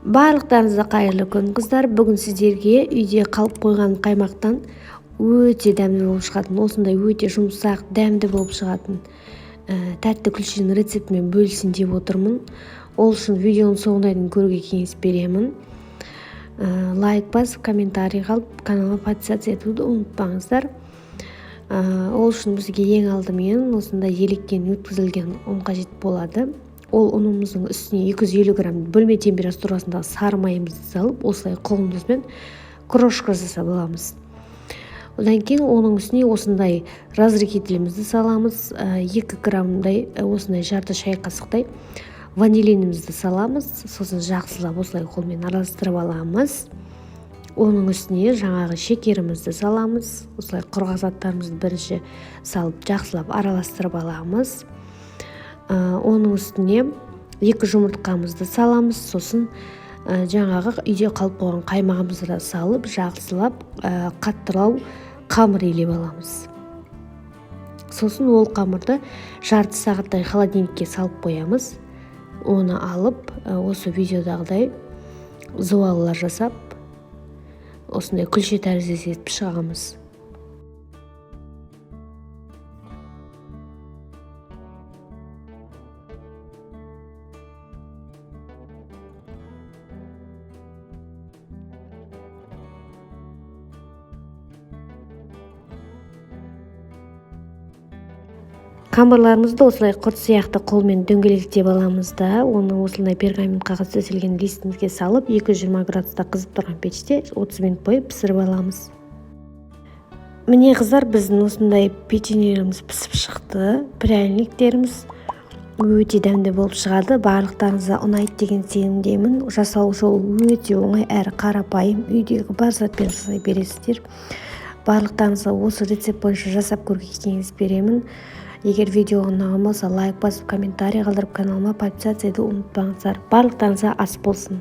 Барлықтарыңызға қайырлы күн қыздар. Бүгін сіздерге үйде қалып қойған қаймақтан өте дәмді болып шығатын, осындай өте жұмсақ, дәмді болып шығатын тәтті күлшенің рецептімен бөлісін деп отырмын. Ол үшін видеоның соңына дейін көруге кеңес беремін. Лайк басып, комментарий қалып, каналға подписаться етуді ұмытпаңыздар. Ол үшін бізге ең алдымен осындай електен өткізілген ұн қажет болады. Ол ұнымыздың үстіне 250 грамм бөлме температурасындағы сары майымызды салып, осылай қолымызбен крошка жасап аламыз. Одан кейін оның үстіне осындай разрыхителімізді саламыз. 2 граммдай осындай жарты шай қасықтай ванилинімізді саламыз. Сосын жақсылап осылай қолмен араластырып аламыз. Оның үстіне жаңағы шекерімізді саламыз. Осылай құрғақ заттарымызды бірінші салып жақсылап араластырып аламыз. Оның үстіне 2 жұмыртқамызды саламыз. Сосын жаңағы үйде қалып қойған қаймағымызды да салып жақсылап қаттылау қамыр илеп аламыз. Сосын ол қамырды жарты сағаттай холодильникке салып қоямыз. Оны алып осы видеодағыдай зуалылар жасап осындай күлше тәрізді етіп шығамыз. Қамырларымызды осылай құрт сияқты қолмен дөңгелектеп аламыз да, оны осылай пергамент қағаз төселген листімізге салып 220 градуста қызып тұрған пеште 30 минут бойы пісіріп аламыз. Міне қыздар, біздің осындай печеньелеріміз пісіп шықты. Пряниктеріміз өте дәмді болып шығады. Барлықтарыңызға ұнайды деген сенімдемін. Жасау жолы өте оңай әрі қарапайым. Үйдегі бар затпен жасай бересіздер. Барлықтарыңызға осы рецепт бойынша жасап көруге кеңес беремін. Егер видео ұнаған болса, лайк басып, комментарий қалдырып, каналыма подписаться етуді ұмытпаңыздар. Барлықтарыңызға ас болсын.